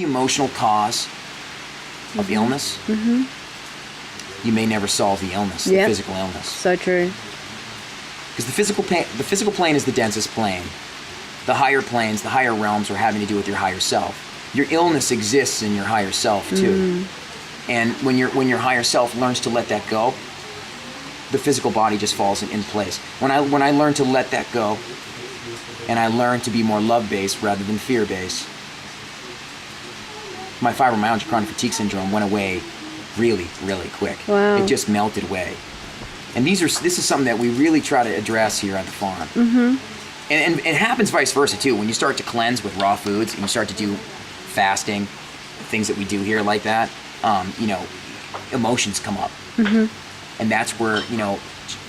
the emotional cause of illness, you may never solve the illness, the physical illness. So true. Because the physical plane is the densest plane. The higher planes, the higher realms are having to do with your higher self. Your illness exists in your higher self too. And when your higher self learns to let that go, the physical body just falls in place. When I learned to let that go, and I learned to be more love-based rather than fear-based, my fibromyalgia chronic fatigue syndrome went away really, really quick. Wow. It just melted away. And this is something that we really try to address here at the farm. And it happens vice versa too. When you start to cleanse with raw foods and you start to do fasting, things that we do here like that, emotions come up. And that's where,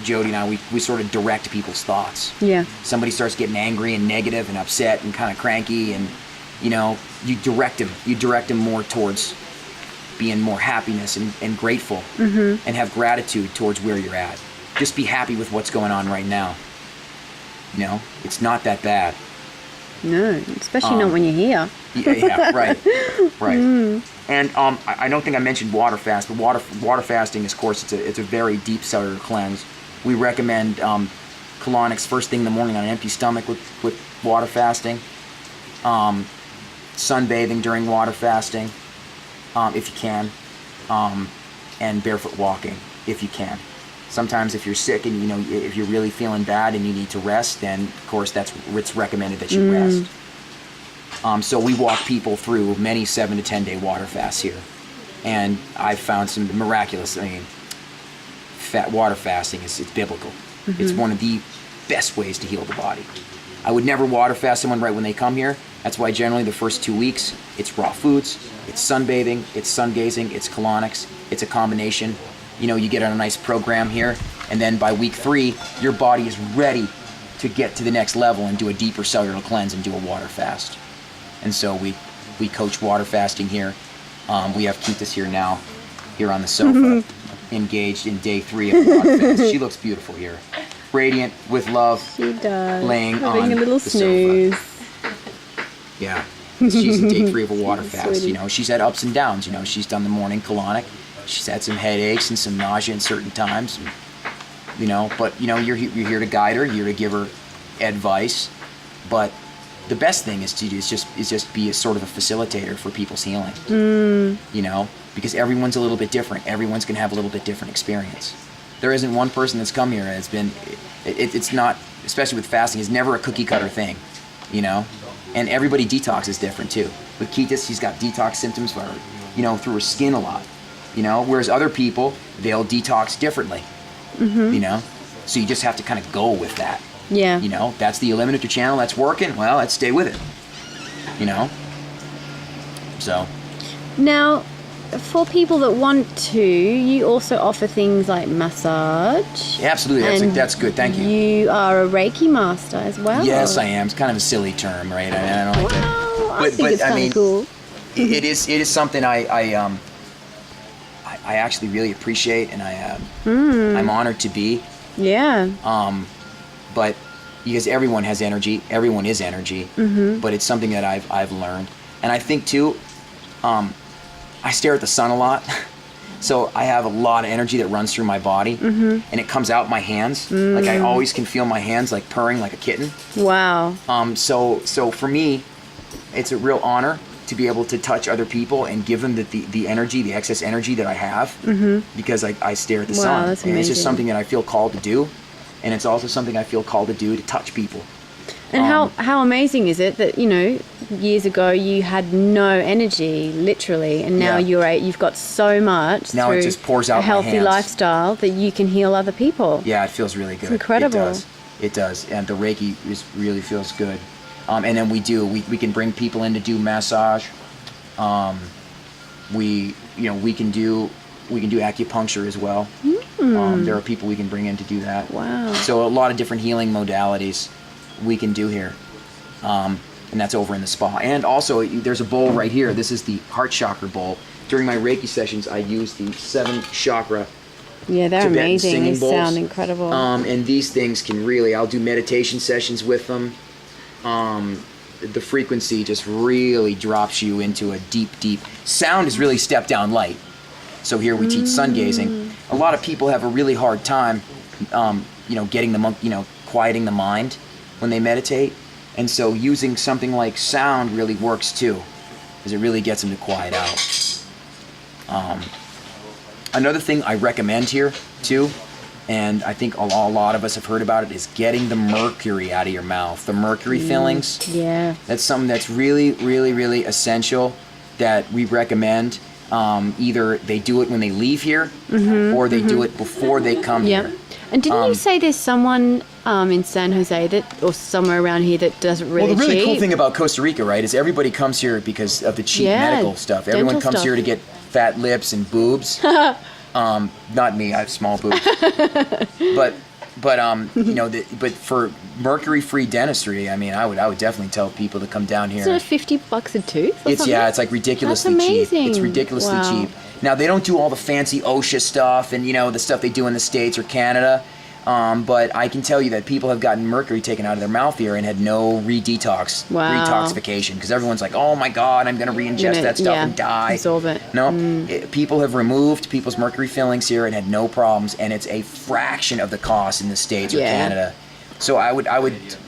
Jody and I, we sort of direct people's thoughts. Yeah. Somebody starts getting angry and negative and upset and kind of cranky, and, you direct them more towards being more happiness and grateful and have gratitude towards where you're at. Just be happy with what's going on right now. It's not that bad. No, especially not when you're here. Yeah, right. And I don't think I mentioned water fast, but water fasting, of course, it's a very deep cellular cleanse. We recommend colonics first thing in the morning on an empty stomach with water fasting. Sunbathing during water fasting, if you can, and barefoot walking, if you can. Sometimes if you're sick and, if you're really feeling bad and you need to rest, then, of course, it's recommended that you rest. So we walk people through many 7 to 10 day water fasts here. And I've found some miraculous, water fasting it's biblical. It's one of the best ways to heal the body. I would never water fast someone right when they come here. That's why generally the first 2 weeks, it's raw foods, it's sunbathing, it's sun gazing, it's colonics, it's a combination. You get on a nice program here, and then by week 3, your body is ready to get to the next level and do a deeper cellular cleanse and do a water fast. And so we coach water fasting here. We have Keithis here now, here on the sofa, engaged in day 3 of the water fast. She looks beautiful here. Radiant, with love, she does. laying having on a little the snooze. sofa. Yeah, she's in day 3 of a water fast. Sweetie. She's had ups and downs. She's done the morning colonic. She's had some headaches and some nausea at certain times. But you're here to guide her. You're here to give her advice. But the best thing is just be a sort of a facilitator for people's healing. Because everyone's a little bit different. Everyone's going to have a little bit different experience. There isn't one person that's come here that's been. It's not, especially with fasting, it's never a cookie cutter thing. And everybody detoxes different too. With Keithis, he's got detox symptoms through her skin a lot. Whereas other people, they'll detox differently. So you just have to kind of go with that. Yeah. That's the Eliminator channel that's working. Well, let's stay with it. So. Now, for people that want to, you also offer things like massage. Yeah, absolutely. That's good. Thank you. You are a Reiki master as well. Yes, I am. It's kind of a silly term, right? I don't like that. I think it's kind of cool. It is something I actually really appreciate, and I'm honored to be. Yeah. But because everyone has energy, everyone is energy. But it's something that I've learned, and I think too. I stare at the sun a lot, so I have a lot of energy that runs through my body, and it comes out my hands. Like I always can feel my hands like purring like a kitten. Wow. So for me, it's a real honor to be able to touch other people and give them the energy, the excess energy that I have, because I stare at the sun. That's and it's amazing. just something that I feel called to do, and it's also something I feel called to do to touch people. And how amazing is it that, years ago you had no energy, literally, and now you've got so much now through it just pours out a healthy my hands. lifestyle that you can heal other people. Yeah, it feels really good. It's incredible. It does. And the Reiki really feels good. And then we can bring people in to do massage. We can do acupuncture as well. There are people we can bring in to do that. Wow. So a lot of different healing modalities we can do here. And that's over in the spa. And also, there's a bowl right here. This is the heart chakra bowl. During my Reiki sessions, I use the 7 chakra Yeah, they're Tibetan amazing. They singing bowls. sound incredible. And these things can really, I'll do meditation sessions with them. the frequency just really drops you into a deep sound is really step down light. So here we teach sun gazing. A lot of people have a really hard time, getting quieting the mind when they meditate. And so using something like sound really works too, because it really gets them to quiet out. Another thing I recommend here too, and I think a lot of us have heard about it, is getting the mercury out of your mouth. The mercury fillings. Yeah. That's something that's really, really, really essential that we recommend. Either they do it when they leave here, or they do it before they come here. And didn't you say there's someone in San Jose or somewhere around here that does it really cheap? Well, the really cool thing about Costa Rica, right, is everybody comes here because of the cheap medical stuff. Everyone comes here to get fat lips and boobs. Not me, I have small boobs. but for mercury-free dentistry, I mean, I would definitely tell people to come down here. So $50 a tooth? It's like ridiculously cheap. It's ridiculously cheap. Now they don't do all the fancy OSHA stuff and the stuff they do in the States or Canada. But I can tell you that people have gotten mercury taken out of their mouth here and had no detoxification, because everyone's like, oh my God, I'm going to re-ingest that stuff and die. Absorb it. No, people have removed people's mercury fillings here and had no problems, and it's a fraction of the cost in the States or Canada. So I would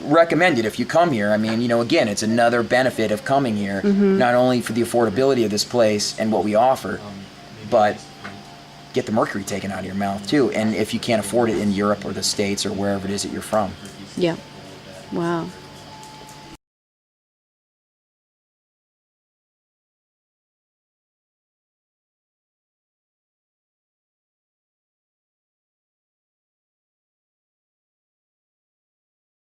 recommend it if you come here. I mean, again, it's another benefit of coming here, not only for the affordability of this place and what we offer, but get the mercury taken out of your mouth too. And if you can't afford it in Europe or the States or wherever it is that you're from. Yeah. Wow.